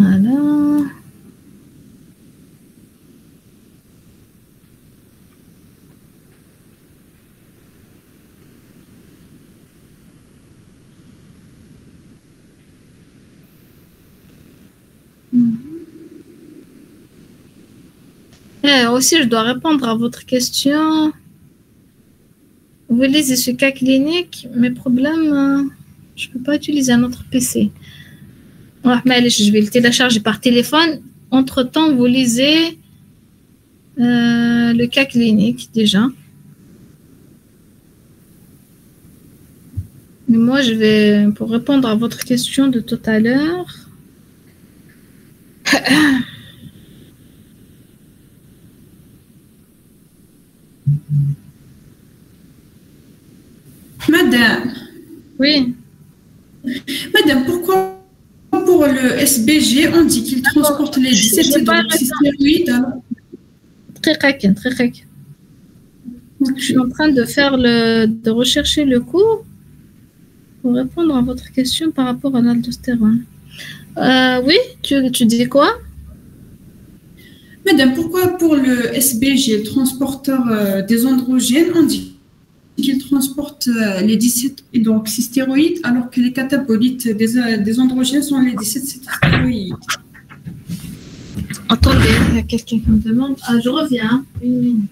Voilà. Et aussi, je dois répondre à votre question. Vous lisez ce cas clinique, mes problèmes, je ne peux pas utiliser un autre PC. Ouais, mais je vais le télécharger par téléphone. Entre-temps, vous lisez le cas clinique déjà. Mais moi, je vais, pour répondre à votre question de tout à l'heure. Madame. Oui. Madame, pourquoi pour le SBG, on dit qu'il transporte les 17 hydroxystéroïdes? Très calme, très calme. Je suis en train de rechercher le cours pour répondre à votre question par rapport à l'aldostérone. Oui, tu dis quoi? Madame, pourquoi pour le SBG, le transporteur des androgènes, on dit qu'il transporte les 17 hydroxystéroïdes alors que les catabolites des androgènes sont les 17 stéroïdes? Attendez, il y a quelqu'un qui me demande. Ah, je reviens. Une minute.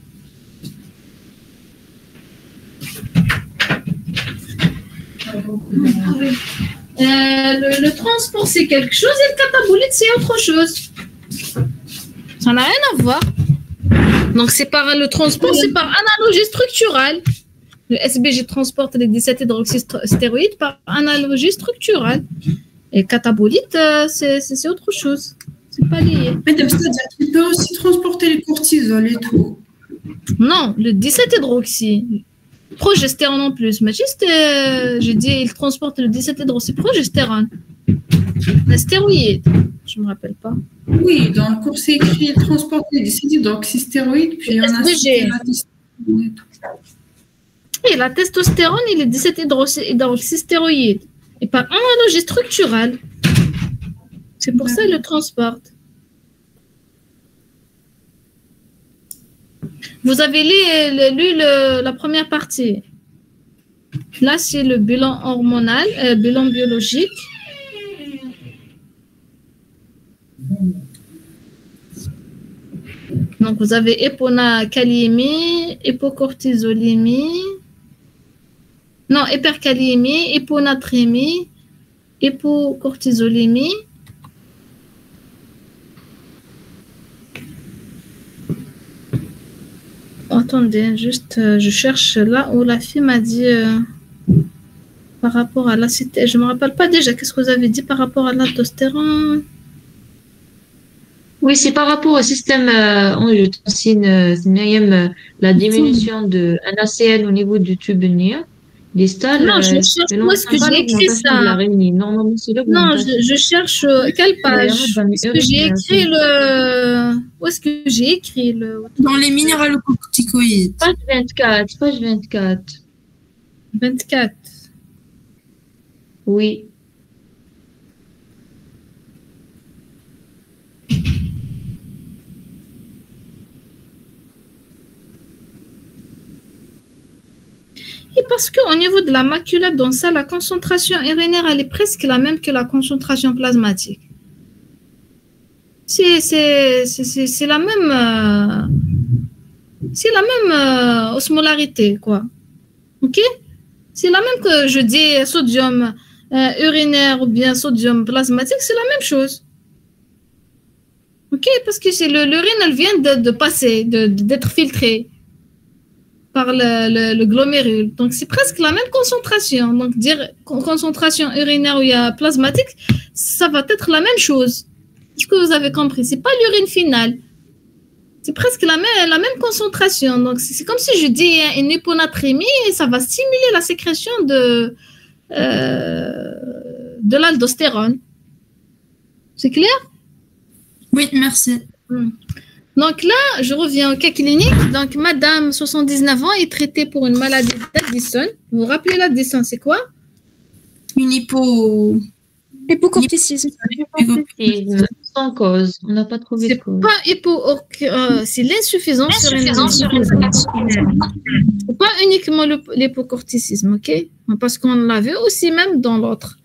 Le transport, c'est quelque chose et le catabolite, c'est autre chose. Ça n'a rien à voir. Donc, c'est par le transport, c'est par analogie structurale. Le SBG transporte les 17 hydroxystéroïdes par analogie structurale. Et catabolite, c'est autre chose. C'est pas lié. Madame, c'est-à-dire qu'il peut aussi transporter le cortisol et tout. Non, le 17 hydroxy. Progestérone en plus. Mais juste, j'ai dit, il transporte le 17 hydroxyprogestérone. La stéroïde. Je ne me rappelle pas. Oui, dans le cours, c'est écrit, il transporte les 17 hydroxystéroïdes, puis on a cité la testostérone et tout. Et la testostérone, il est 17 hydroxystéroïdes. Et par analogie structurale. C'est pour ça qu'il le transporte. Vous avez lu la première partie. Là, c'est le bilan hormonal, bilan biologique. Donc, vous avez hyponakaliémie, hypocortisolémie, non, hyperkaliémie, hyponatrémie, hypocortisolémie. Attendez, juste, je cherche là où la fille m'a dit par rapport à l'acide. Je ne me rappelle pas déjà. Qu'est-ce que vous avez dit par rapport à l'aldostérone? Oui, c'est par rapport au système angiotensine, la diminution de NaCl au niveau du tube distal. Non, je cherche où est-ce que j'ai écrit ça. Non, je cherche quelle page. Est-ce que j'ai écrit le... Où est-ce que j'ai écrit le... Dans les minéralocorticoïdes. Page 24, page 24. 24. Oui. Et parce qu'au niveau de la macula, dans ça, la concentration urinaire, elle est presque la même que la concentration plasmatique. C'est la même... c'est la même osmolarité, quoi. OK? C'est la même que je dis sodium urinaire ou bien sodium plasmatique, c'est la même chose. OK? Parce que l'urine, elle vient de passer, d'être filtrée par le glomérule. Donc, c'est presque la même concentration. Donc, dire concentration urinaire ou il y a plasmatique, ça va être la même chose. Est-ce que vous avez compris? C'est pas l'urine finale. C'est presque la même concentration. Donc, c'est comme si je dis une hyponatrémie et ça va stimuler la sécrétion de l'aldostérone. C'est clair? Oui, merci. Donc là, je reviens au cas clinique. Donc, madame, 79 ans, est traitée pour une maladie d'Addison. Vous vous rappelez l'Addison, c'est quoi? Une hypocorticisme. sans cause. On n'a pas trouvé de C'est cause. pas c'est l'insuffisance surrénalienne. C'est pas uniquement l'hypocorticisme, ok? Parce qu'on l'a vu aussi même dans l'autre.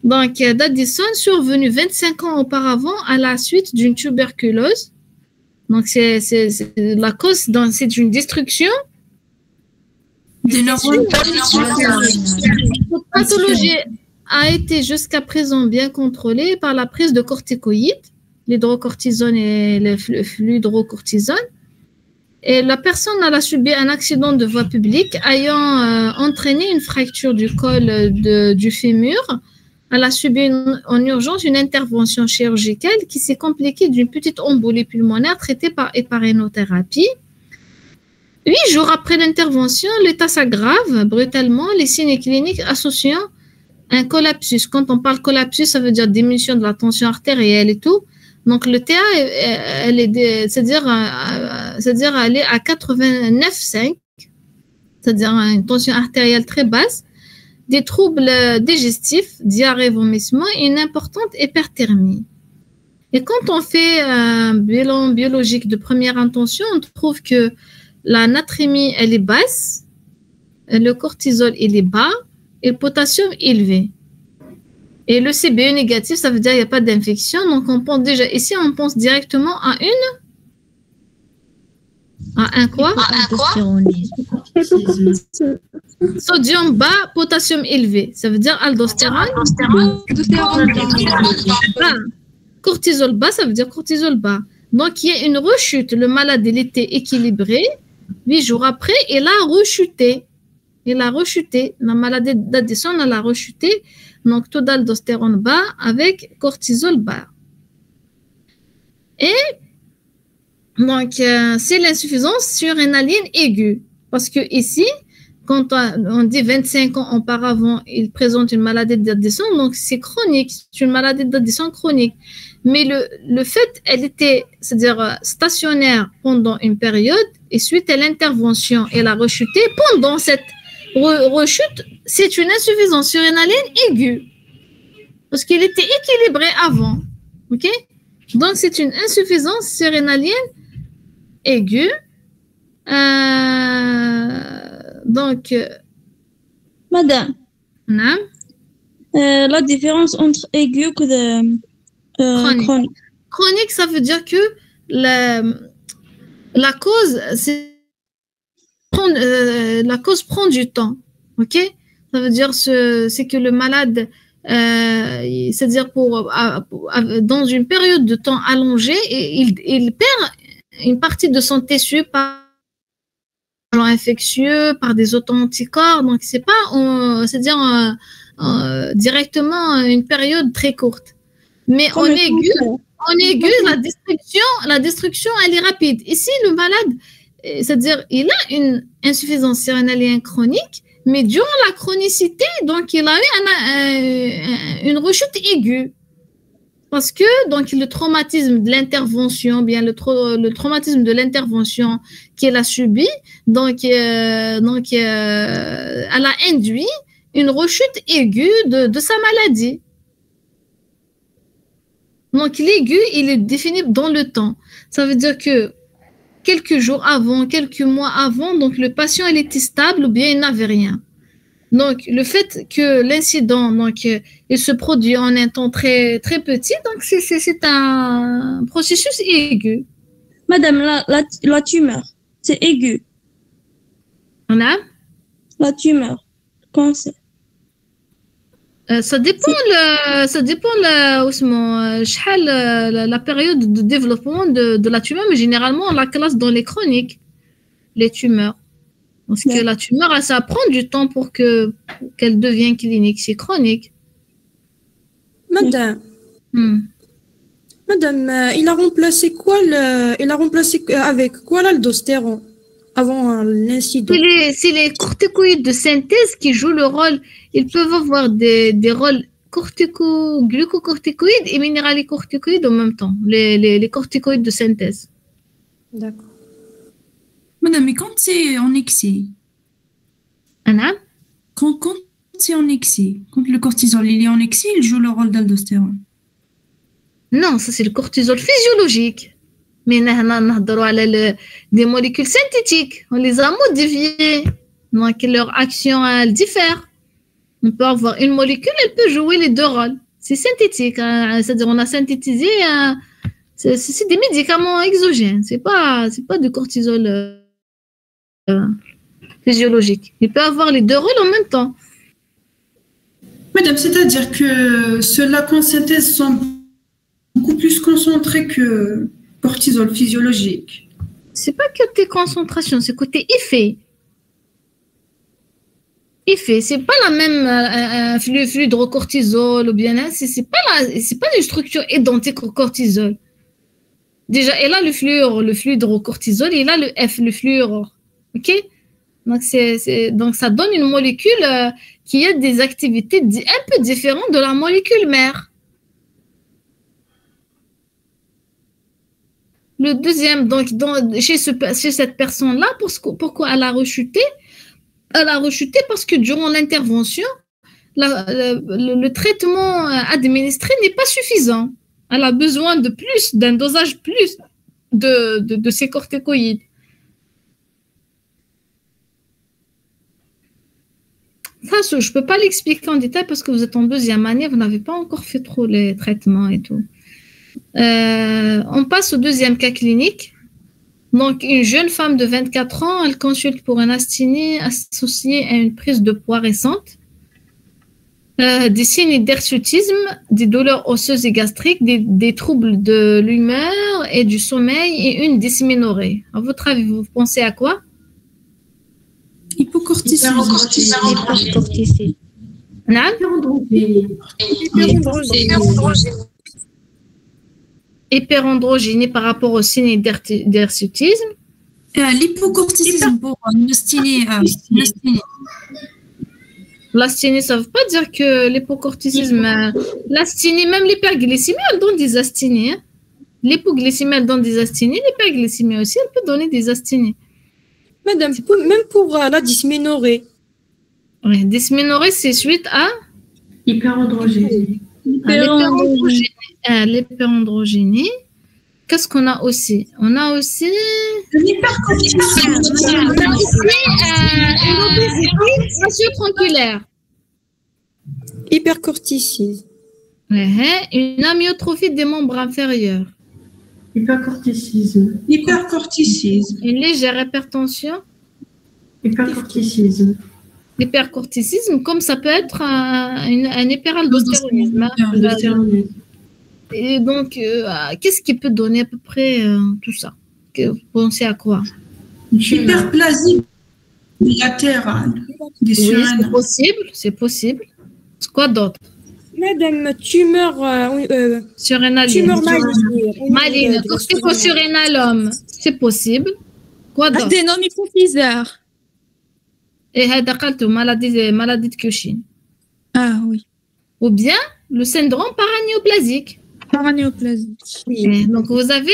Donc, d'Addison survenu 25 ans auparavant à la suite d'une tuberculose. Donc, c'est la cause, c'est une destruction. Des neurones. Cette pathologie a été jusqu'à présent bien contrôlée par la prise de corticoïdes, l'hydrocortisone et le fludrocortisone. Et la personne a subi un accident de voie publique ayant entraîné une fracture du col du fémur. Elle a subi en urgence une intervention chirurgicale qui s'est compliquée d'une petite embolie pulmonaire traitée par héparénothérapie. 8 jours après l'intervention, l'état s'aggrave brutalement, les signes cliniques associant un collapsus. Quand on parle collapsus, ça veut dire diminution de la tension artérielle et tout. Donc, le TA, c'est-à-dire elle est à 89,5, c'est-à-dire une tension artérielle très basse, des troubles digestifs, diarrhée, vomissement et une importante hyperthermie. Et quand on fait un bilan biologique de première intention, on trouve que la natrémie, elle est basse, le cortisol, il est bas, et le potassium élevé. Et le CBE négatif, ça veut dire qu'il n'y a pas d'infection. Donc, on pense déjà, ici, on pense directement à un quoi? Sodium bas, potassium élevé. Ça veut dire aldostérone. Cortisol bas, ça veut dire cortisol bas. Donc, il y a une rechute. Le malade, il était équilibré. 8 jours après, il a rechuté. La maladie d'Addison, elle a rechuté. Donc, taux d'aldostérone bas avec cortisol bas. Et donc, c'est l'insuffisance surrénalienne aiguë. Parce que ici, quand on dit 25 ans auparavant, il présente une maladie d'Addison, donc c'est chronique, c'est une maladie d'Addison chronique. Mais le fait, elle était, c'est-à-dire stationnaire pendant une période, et suite à l'intervention, elle a rechuté. Pendant cette rechute, c'est une insuffisance surrénalienne aiguë. Parce qu'il était équilibré avant. OK? Donc, c'est une insuffisance surrénalienne aiguë. Donc, Madame, non. La différence entre aigu et chronique. Chronique, ça veut dire que la cause, la cause prend du temps. OK? Ça veut dire c'est que le malade, c'est-à-dire dans une période de temps allongée, il perd une partie de son tissu par infectieux, par des auto-anticorps. Donc, c'est pas, c'est-à-dire directement une période très courte. Mais en aigu, la destruction, elle est rapide. Ici, le malade, c'est-à-dire, il a une insuffisance surrénalienne chronique, mais durant la chronicité, donc, il a eu une rechute aiguë. Parce que, donc, le traumatisme de l'intervention, bien le traumatisme de l'intervention qu'elle a subi, donc, elle a induit une rechute aiguë de sa maladie. Donc, l'aigu, il est défini dans le temps. Ça veut dire que quelques jours avant, quelques mois avant, donc le patient, il était stable ou bien il n'avait rien. Donc, le fait que l'incident, donc, il se produit en un temps très, très petit, donc c'est un processus aigu. Madame, la tumeur, c'est aigu. On a? La tumeur, cancer. Ça dépend la période de développement de la tumeur, mais généralement, on la classe dans les chroniques, les tumeurs. Parce que la tumeur, ça prend du temps pour qu'elle devienne clinique. C'est chronique. Madame, il a remplacé avec quoi l'aldostérone avant l'incident? C'est les corticoïdes de synthèse qui jouent le rôle. Ils peuvent avoir des rôles glucocorticoïdes et minéralicorticoïdes en même temps. Les corticoïdes de synthèse. D'accord. Madame, mais quand c'est en excès, Anna? quand c'est en excès, quand le cortisol il est en excès, il joue le rôle d'aldostérone. Non, ça c'est le cortisol physiologique. Mais on a des molécules synthétiques. On les a modifiées. Donc leur action, elle diffère. On peut avoir une molécule, elle peut jouer les deux rôles. C'est synthétique. C'est-à-dire on a synthétisé. C'est des médicaments exogènes. C'est pas du cortisol physiologique. Il peut avoir les deux rôles en même temps. Madame, c'est-à-dire que ceux-là qu'on synthèse sont beaucoup plus concentrés que cortisol physiologique. C'est pas côté concentration, c'est côté effet. Effet, c'est pas la même fluhydrocortisol ou bien c'est pas une structure identique au cortisol. Déjà, elle a le fluhydrocortisol, et il a le F, le fluorure. OK? Donc ça donne une molécule qui a des activités un peu différentes de la molécule mère. Le deuxième, donc, chez cette personne-là, pourquoi elle a rechuté? Elle a rechuté parce que durant l'intervention, le traitement administré n'est pas suffisant. Elle a besoin d'un dosage plus de ces corticoïdes. Ça, je ne peux pas l'expliquer en détail parce que vous êtes en deuxième année, vous n'avez pas encore fait trop les traitements et tout. On passe au deuxième cas clinique. Donc, une jeune femme de 24 ans, elle consulte pour une asthénie associée à une prise de poids récente, des signes d'hirsutisme, des douleurs osseuses et gastriques, des troubles de l'humeur et du sommeil et une dysménorrhée. À votre avis, vous pensez à quoi? Hypocorticisme. Hyperandrogénie par rapport au signe d'hirsutisme. L'hypocorticisme pour une asthénie. L'asthénie, ça ne veut pas dire que l'hypocorticisme, l'asthénie, même l'hyperglycémie, elle donne des asthénies. Hein. L'hypoglycémie, elle donne des asthénies. L'hyperglycémie aussi, elle peut donner des asthénies. Madame, même pour la dysménorrhée. Oui, dysménorrhée, c'est suite à Hyperandrogénie. L'hyperandrogénie. Qu'est-ce qu'on a aussi? On a aussi l'hypercorticisme. On a aussi une obésité socio-tronculaire. Hypercorticisme. Une amyotrophie des membres inférieurs. Hypercorticisme. Une légère hypertension. Hypercorticisme. L'hypercorticisme, comme ça peut être un hyperaldostéronisme. Et donc, qu'est-ce qui peut donner à peu près tout ça? Vous pensez à quoi? Hyperplasie bilatérale. Oui, c'est possible. Quoi d'autre? Madame, tumeur surrénalienne. Tumeur maligne. Corticosurrénalome, c'est possible. Quoi d'autre? Adénome hypophysaire. Et maladie de Cushing. Ah oui. Ou bien le syndrome paranéoplasique. Paranéoplasique. Donc, vous avez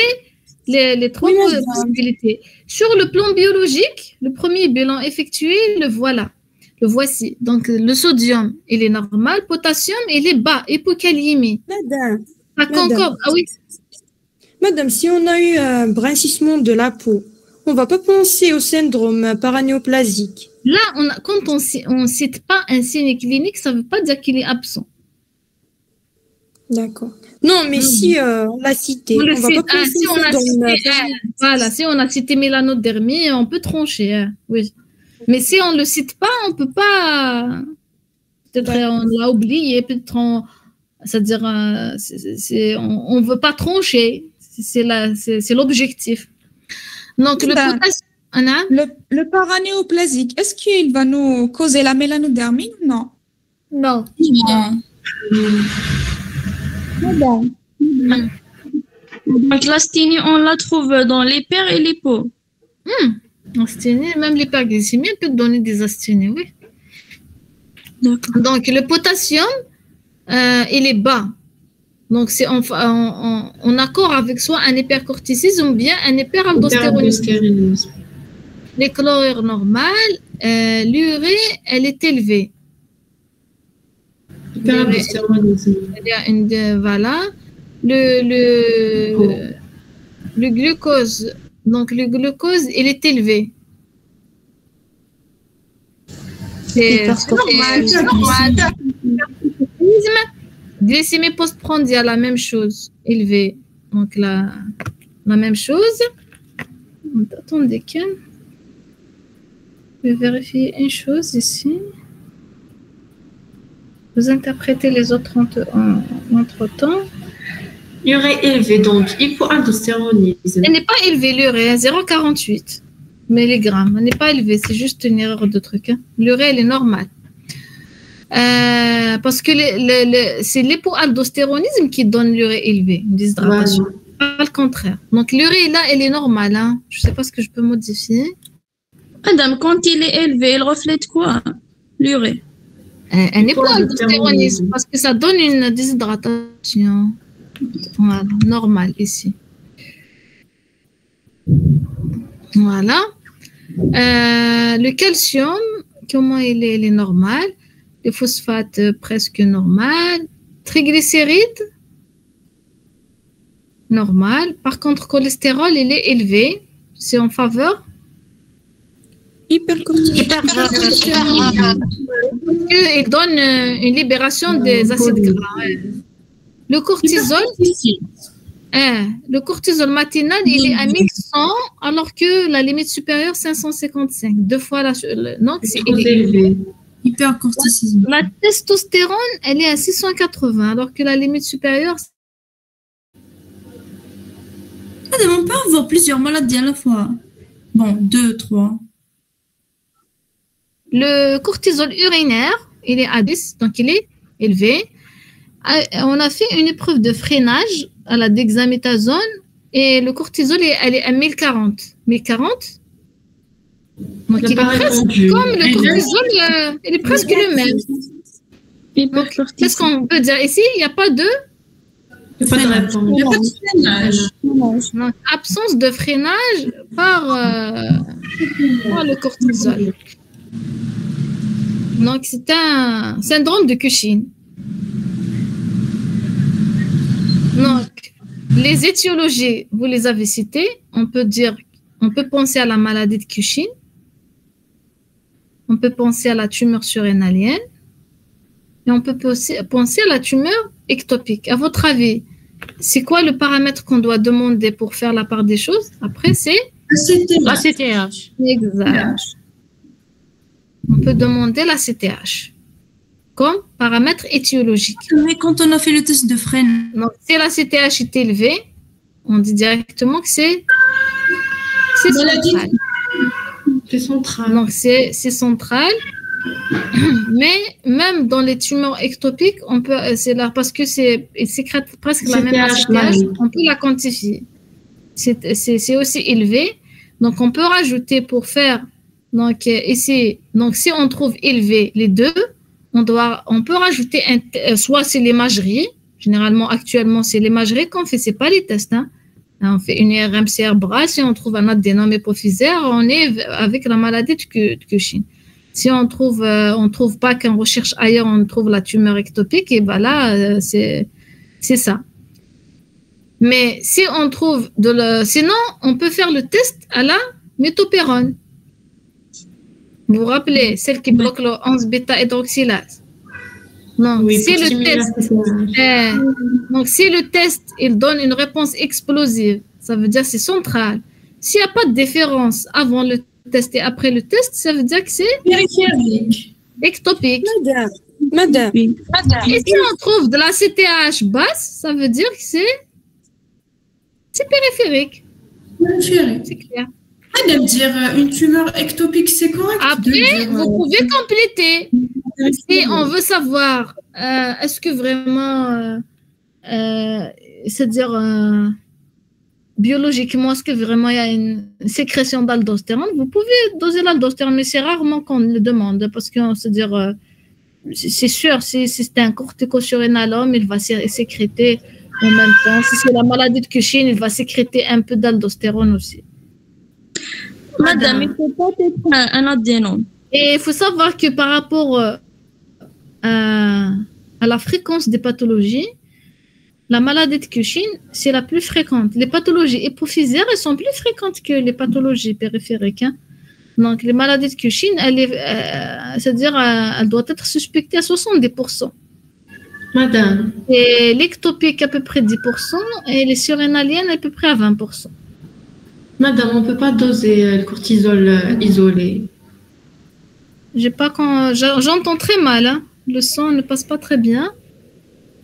les trois possibilités. Sur le plan biologique, le premier bilan effectué, le voici. Donc, le sodium, il est normal. Potassium, il est bas. Hypokaliémie. Madame. Ça concorde. Ah oui. Madame, si on a eu un blanchissement de la peau, on ne va pas penser au syndrome paranéoplasique. Là, quand on ne cite pas un signe clinique, ça ne veut pas dire qu'il est absent. D'accord. Non, mais si on l'a cité, on va pas penser au syndrome. Si on a cité mélanodermie, on peut trancher. Hein, oui. Mais si on ne le cite pas, on ne peut pas. Peut-être on l'a oublié, peut-être c'est-à-dire on ne veut pas trancher. C'est l'objectif. Donc, le potassium. Le paranéoplasique, est-ce qu'il va nous causer la mélanodermie ou non? Non. Donc l'asthénie, on la trouve dans l'hyper et l'hypo. Asthénie, même l'hyperglycémie peut donner des asthénies, oui. Donc, le potassium, il est bas. Donc, c'est en accord avec soit un hypercorticisme ou bien un hyperaldostéronisme. Les chlorures normales, l'urée, elle est élevée. Hyperaldostéronisme. Voilà. le glucose. Donc, le glucose, il est élevé. C'est normal. Glycémie postprandiale, la même chose, élevée. Donc, la même chose. Attendez, je vais vérifier une chose ici. Vous interprétez les autres entre-temps. L'urée élevée, donc hypoaldostéronisme. Elle n'est pas élevée, l'urée, 0,48 mg. Elle n'est pas élevée, c'est juste une erreur de truc. Hein. L'urée, elle est normale. Parce que c'est l'hypoaldostéronisme qui donne l'urée élevée, une déshydratation. Pas le contraire. Donc, l'urée, là, elle est normale. Hein. Je ne sais pas ce que je peux modifier. Madame, quand il est élevé, il reflète quoi? L'urée. Un hypoaldostéronisme, parce que ça donne une déshydratation. Voilà, normale ici. Voilà. Le calcium, comment il est normal. Les phosphates, presque normal. Triglycérides, normal. Par contre, cholestérol, il est élevé. C'est en faveur. Il donne une libération des acides gras. Le cortisol matinal, il est à 1100, alors que la limite supérieure, 555. Deux fois donc, c'est élevé. Hypercorticisme. La testostérone, elle est à 680, alors que la limite supérieure. Madame, on peut avoir plusieurs maladies à la fois. Bon, 2, 3. Le cortisol urinaire, il est à 10, donc il est élevé. On a fait une épreuve de freinage à la dexaméthasone et le cortisol, elle est à 1040. 1040. Donc, il est presque comme le cortisol, il est presque le même. Qu'est-ce qu'on peut dire ici? Il n'y a pas de... Il n'y a pas de réponse. Il n'y a pas de freinage. Donc, absence de freinage par le cortisol. Donc, c'est un syndrome de Cushing. Donc, les étiologies, vous les avez citées. On peut penser à la maladie de Cushing. On peut penser à la tumeur surrénalienne. Et on peut penser à la tumeur ectopique. À votre avis, c'est quoi le paramètre qu'on doit demander pour faire la part des choses? Après, c'est La CTH. exact. On peut demander la CTH comme paramètre étiologique. Mais quand on a fait le test de frein, Donc, si la CTH est élevée, on dit directement que c'est central. C'est central. Donc, c'est central. Mais même dans les tumeurs ectopiques, on peut, c'est là parce que il sécrète presque la même CTH, on peut la quantifier. C'est aussi élevé. Donc, on peut rajouter pour faire, donc ici, donc si on trouve élevé les deux, on peut rajouter soit c'est l'imagerie. Généralement, actuellement, c'est l'imagerie qu'on fait, c'est pas les tests. Hein. On fait une IRM cérébrale, si on trouve un adénome hypophysaire, on est avec la maladie de Cushing. Si on trouve pas qu'on recherche ailleurs, on trouve la tumeur ectopique, et ben là, c'est ça. Mais si on trouve sinon, on peut faire le test à la métopérone. Vous vous rappelez, celle qui bloque le 11 bêta hydroxylase. Donc, Oui, si le test, il donne une réponse explosive, ça veut dire que c'est central. S'il n'y a pas de différence avant le test et après le test, ça veut dire que c'est Périphérique. ectopique. Madame, Et si on trouve de la CTH basse, ça veut dire que c'est périphérique. Périphérique. C'est clair. Madame, dire une tumeur ectopique, c'est correct. Après, vous pouvez compléter. Si on veut savoir, est-ce que vraiment, c'est-à-dire biologiquement, est-ce que vraiment il y a une sécrétion d'aldostérone, vous pouvez doser l'aldostérone, mais c'est rarement qu'on le demande parce que c'est sûr, si c'est un corticosurrénalome, il va sécréter en même temps. Si c'est la maladie de Cushing, il va sécréter un peu d'aldostérone aussi. madame, il ne faut pas être un adénome. Et il faut savoir que par rapport à la fréquence des pathologies, La maladie de Cushing, c'est la plus fréquente. Les pathologies hypophysaires, elles sont plus fréquentes que les pathologies périphériques, hein. Donc, les maladies de Cushing, c'est-à-dire, elle doit être suspectée à 70%. Madame, Et l'ectopique à peu près 10% et les surrénaliennes à peu près à 20%. madame, on ne peut pas doser le cortisol isolé. J'entends très mal, hein. Le son ne passe pas très bien.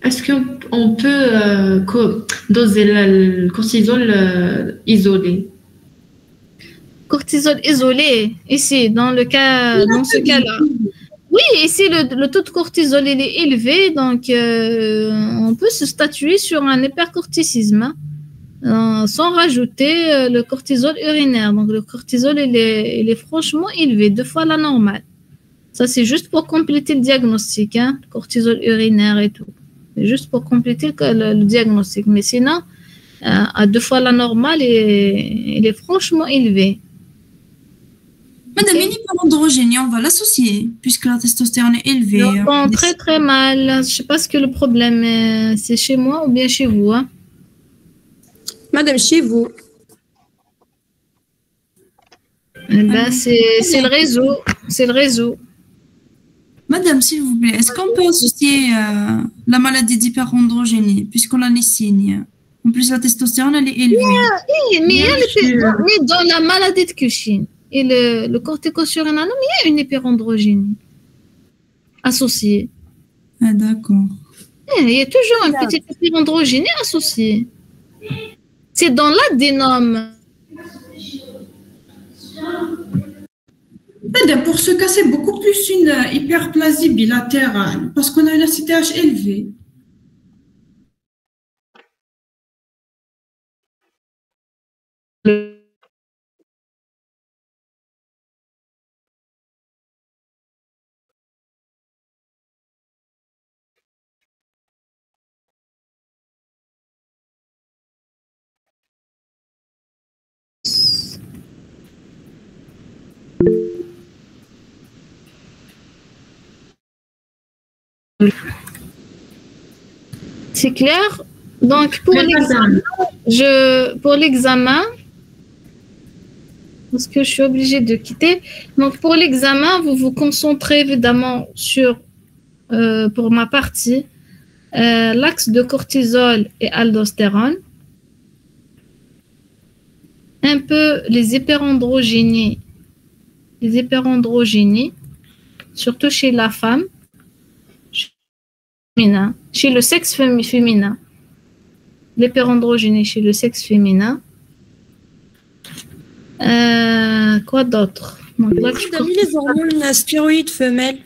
Est-ce qu'on peut doser le cortisol isolé? Cortisol isolé, ici, dans ce cas-là. Oui, ici, le taux de cortisol il est élevé, donc on peut se statuer sur un hypercorticisme, hein, sans rajouter le cortisol urinaire. Donc, le cortisol, il est franchement élevé, 2 fois la normale. Ça, c'est juste pour compléter le diagnostic, hein, le cortisol urinaire et tout. C'est juste pour compléter le diagnostic. Mais sinon, à 2 fois la normale, il est franchement élevé. Madame, une hyperandrogénie, on va l'associer, puisque la testostérone est élevée. J'entends très très mal. Je ne sais pas ce que le problème est. C'est chez moi ou bien chez vous, hein? Madame, chez vous. Eh ben, c'est le réseau. C'est le réseau. Madame, s'il vous plaît, est-ce qu'on peut associer la maladie d'hyperandrogénie, puisqu'on a les signes? En plus, la testostérone, elle est élevée. Oui, mais dans la maladie de Cushing et le corticosurinanum, il y a une hyperandrogénie associée. Ah, d'accord. Il y a toujours une petite hyperandrogénie associée. C'est dans l'adénome. Madame, pour ce cas, c'est beaucoup plus une hyperplasie bilatérale parce qu'on a une ACTH élevée. C'est clair? Donc, pour l'examen, parce que je suis obligée de quitter. Donc, pour l'examen, vous vous concentrez évidemment sur, pour ma partie, l'axe de cortisol et aldostérone, un peu les hyperandrogénies, surtout chez la femme, chez le sexe féminin, l'hyperandrogénie chez le sexe féminin. Quoi d'autre? Donc, là, les hormones stéroïdes femelles.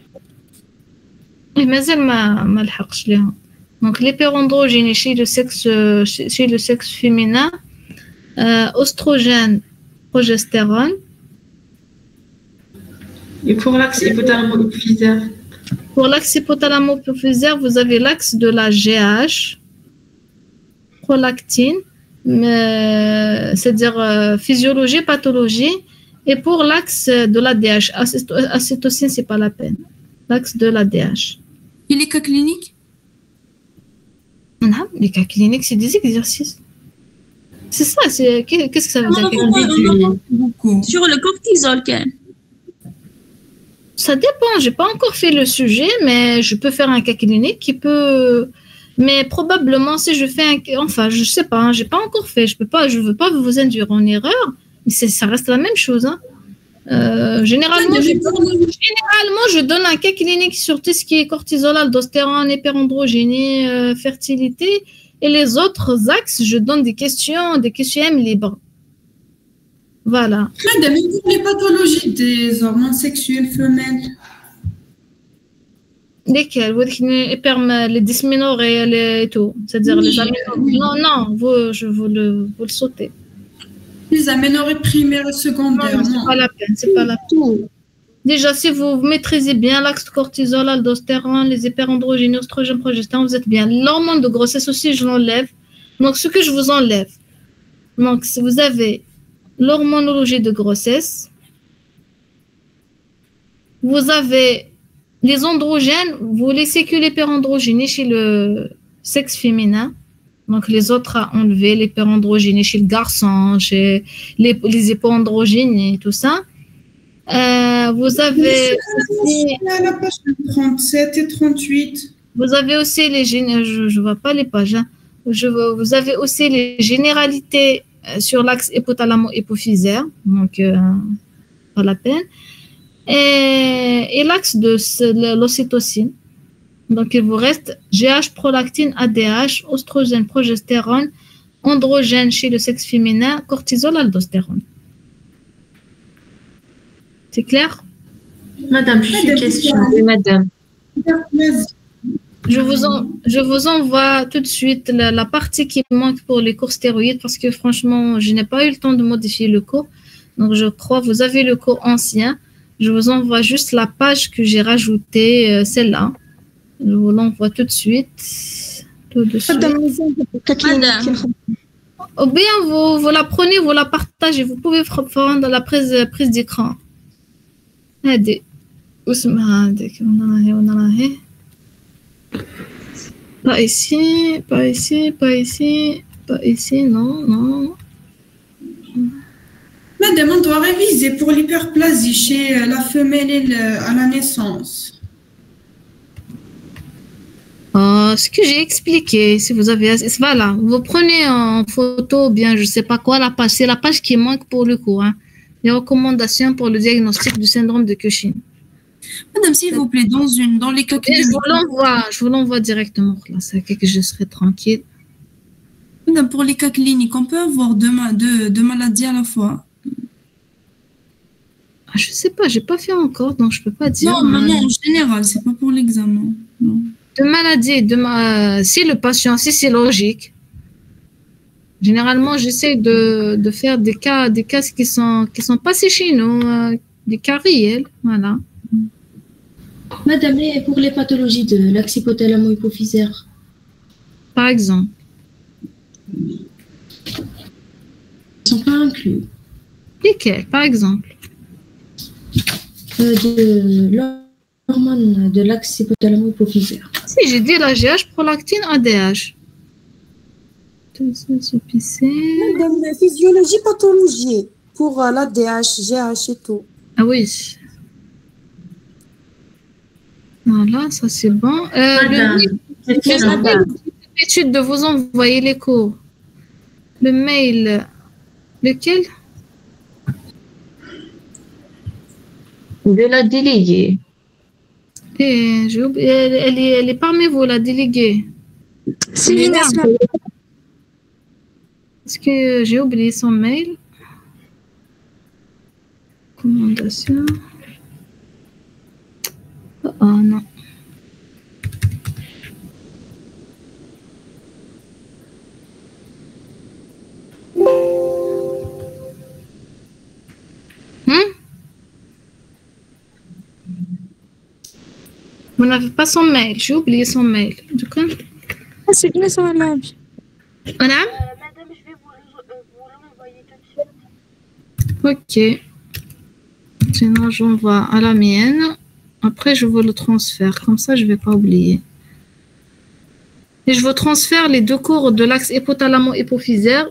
Mais donc l'hyperandrogénie chez le sexe féminin, oestrogène, progestérone. Et pour l'axe hypothalamo-hypophysaire? Pour l'axe hypothalamo-hypophysaire, vous avez l'axe de la GH, prolactine, c'est-à-dire physiologie, pathologie. Et pour l'axe de l'ADH, acétocine, c'est pas la peine. L'axe de l'ADH. Et les cas cliniques? Non, les cas cliniques, c'est des exercices. C'est ça, qu'est-ce que ça veut dire? Sur le cortisol, quel? Ça dépend, j'ai pas encore fait le sujet, mais je peux faire un cas clinique qui peut... Mais probablement, si je fais enfin, je sais pas, hein, j'ai pas encore fait, je veux pas vous induire en erreur, mais ça reste la même chose, hein. Généralement, je donne un cas clinique sur tout ce qui est cortisol, aldostérone, hyperandrogénie, fertilité, et les autres axes, je donne des questions M libres. Voilà. Madame, les pathologies des hormones sexuelles femelles. Lesquelles? Les dysménorrhées et tout. C'est-à-dire les aménorrhées. Non, vous le sautez. Les aménorrhées primaires et secondaires. Non, c'est pas la peine, c'est pas la peine. Déjà, si vous maîtrisez bien l'axe de cortisol, aldostérone, les hyperandrogénies, oestrogène, progestérone, vous êtes bien. L'hormone de grossesse aussi, je l'enlève. Donc, ce que je vous enlève. Donc, si vous avez l'hormonologie de grossesse, vous avez les androgènes, vous laissez que l'hyperandrogénie chez le sexe féminin. Donc, les autres à enlever, l'hyperandrogénie chez le garçon, chez les hypoandrogènes et tout ça. Vous avez aussi, À la page 37 et 38. vous avez aussi je vois pas les pages, hein. Vous avez aussi les généralités sur l'axe hypothalamo-hypophysaire, donc pas la peine. Et l'axe de l'ocytocine. Donc, il vous reste GH, prolactine, ADH, oestrogène, progestérone, androgène chez le sexe féminin, cortisol, aldostérone. C'est clair? Madame, juste une question. Oui, madame. Je vous envoie tout de suite la partie qui manque pour les cours stéroïdes parce que franchement, je n'ai pas eu le temps de modifier le cours. Donc, je crois que vous avez le cours ancien. Je vous envoie juste la page que j'ai rajoutée, celle-là. Je vous l'envoie tout de suite. Tout de suite. Ou bien vous la prenez, vous la partagez. Vous pouvez prendre la prise d'écran. Allez. Pas ici, pas ici, pas ici, pas ici, non, non. Madame, on doit réviser pour l'hyperplasie chez la femelle à la naissance. Ce que j'ai expliqué, si vous avez, voilà, vous prenez en photo, bien, je sais pas quoi, la page, c'est la page qui manque pour le cours, hein. Les recommandations pour le diagnostic du syndrome de Cushing. Madame, s'il vous plaît, dans les cas Et cliniques. je vous l'envoie directement, là, c'est que je serai tranquille. Madame, pour les cas cliniques, on peut avoir deux maladies à la fois. Je sais pas, j'ai pas fait encore, donc je peux pas dire. Non, en général, c'est pas pour l'examen. Non. De maladie, si le patient, si c'est logique, généralement, j'essaie de faire des cas qui sont passés chez nous, des cas réels, voilà. Madame, et pour les pathologies de l'axe hypothalamo-hypophysaire, Par exemple. ils ne sont pas inclus. Lesquels, par exemple? De l'hormone de l'axe hypothalamo-hypophysaire. Si, j'ai dit la GH, prolactine, ADH. Madame, physiologie, pathologie pour l'ADH, GH et tout. Ah oui. Voilà, ça c'est bon. Madame, L'étude de vous envoyer les cours. Le mail, lequel? De la déléguée. J'ai oublié, elle est parmi vous, la déléguée. C'est Est-ce que j'ai oublié son mail? Recommandation. Oh non. Vous n'avez pas son mail, j'ai oublié son mail. Du coup, c'est bien ça, madame. madame? Madame, je vais vous l'envoyer tout de suite. Ok. Sinon, j'envoie à la mienne. Après, je vous le transfère. Comme ça, je ne vais pas oublier. Et je vous transfère les deux cours de l'axe hypothalamo-hypophysaire.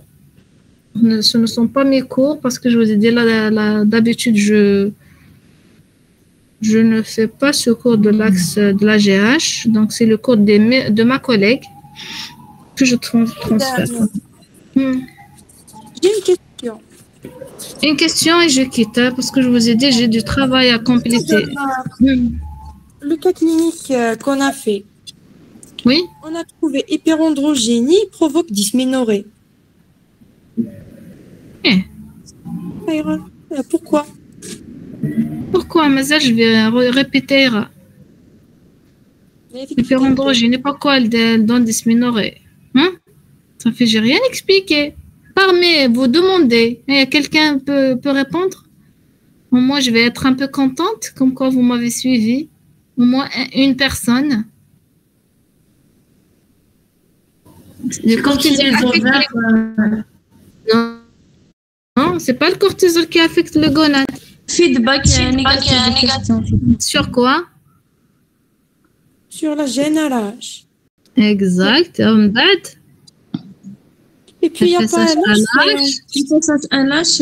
Ce ne sont pas mes cours parce que je vous ai dit là, d'habitude, je ne fais pas ce cours de l'axe de la GH. Donc, c'est le cours de ma collègue que je transfère. J'ai une question. Une question et je quitte parce que je vous ai dit, j'ai du travail à compléter. Le cas clinique qu'on a fait, Oui? on a trouvé hyperandrogénie provoque dysménorrhée. Pourquoi? Pourquoi? Mais ça, je vais répéter. Hyperandrogénie, pourquoi elle donne dysménorrhée? Ça fait, j'ai rien expliqué. Parmi vous demandez, et quelqu'un peut répondre? Au moins, je vais être un peu contente, comme quoi vous m'avez suivi. Au moins une personne. Le cortisol ovaire, Non, c'est pas le cortisol qui affecte le gonade. Feedback négatif. Sur quoi? Sur la GnRH. Exact. Et puis, il n'y a pas un lâche. Il faut ça un lâche.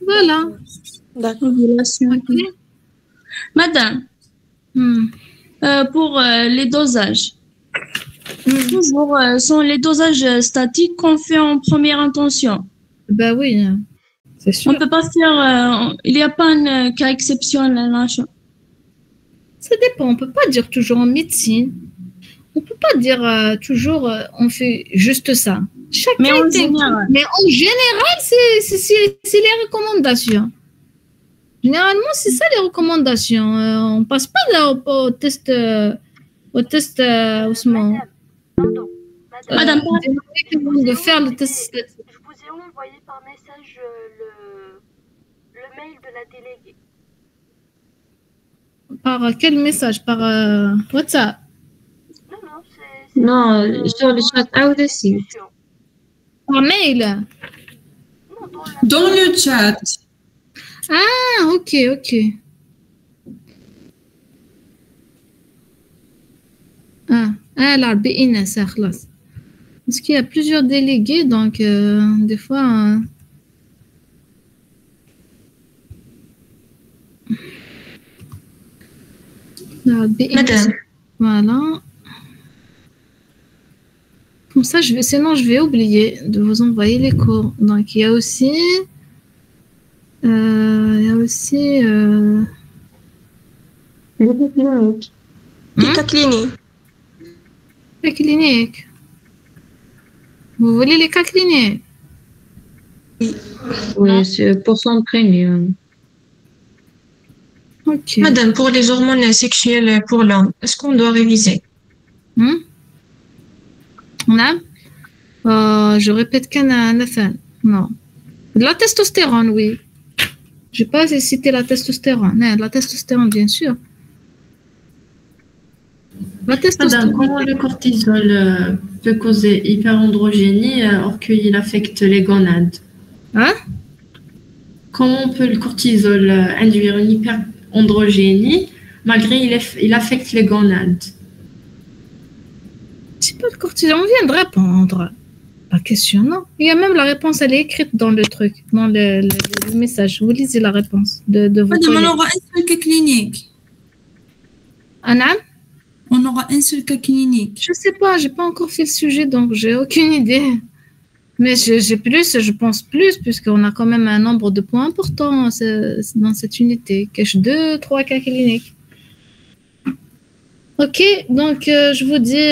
Voilà. D'accord. Ovulation. Ok. Madame, pour les dosages, toujours sont les dosages statiques qu'on fait en première intention. Ben oui, c'est sûr. On peut pas faire. Il n'y a pas un cas exceptionnel. Ça dépend. On peut pas dire toujours en médecine. On peut pas dire toujours on fait juste ça. Chacun Mais en est général. Mais en général, c'est les recommandations. Généralement, c'est ça les recommandations. On passe pas au test. Ousmane. Pardon. Madame, De faire le test. Je vous ai envoyé par message le mail de la déléguée. Par quel message? Par WhatsApp? Non, Non, sur le chat aussi. Par mail? Non, Dans le chat. Ah, ok, ok. là, بقينا ça, خلاص. Parce qu'il y a plusieurs délégués, donc des fois... Madame. Voilà. Comme ça, sinon je vais oublier de vous envoyer les cours. Donc il y a aussi... Les cas cliniques. Les cliniques. Vous voulez les cas cliniques? Oui, c'est pour s'entraîner. Ok. Madame, pour les hormones sexuelles pour l'homme, est-ce qu'on doit réviser? Non. Je répète non. La testostérone, oui. Je n'ai pas cité la testostérone. Non, la testostérone, bien sûr. La testostérone. Madame, comment le cortisol peut causer hyperandrogénie alors qu'il affecte les gonades? Hein? Comment peut le cortisol induire une hyperandrogénie malgré il affecte les gonades? C'est pas le cortisol. On vient de répondre. La question, non. Il y a même la réponse, elle est écrite dans le truc, dans le message. Vous lisez la réponse de vos Madame, on collègues. aura un seul cas clinique. Anna? On aura un seul cas clinique. Je sais pas, j'ai pas encore fait le sujet, donc j'ai aucune idée. Mais je pense plus, puisqu'on a quand même un nombre de points importants dans cette unité. Cache 2-3 cas cliniques. Ok, donc je vous dis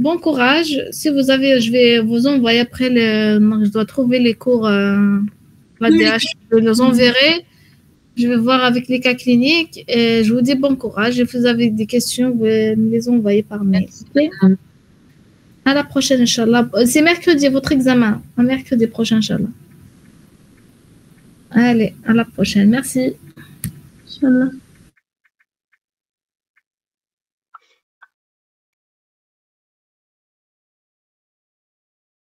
bon courage. Si vous avez, je vais vous envoyer après je dois trouver les cours l'ADH, je les enverrai. Je vais voir avec les cas cliniques et je vous dis bon courage. Et si vous avez des questions, vous me les envoyez par mail. Okay? À la prochaine, Inch'Allah. C'est mercredi, votre examen. À mercredi prochain, Inch'Allah. Allez, à la prochaine. Merci. Inch'Allah.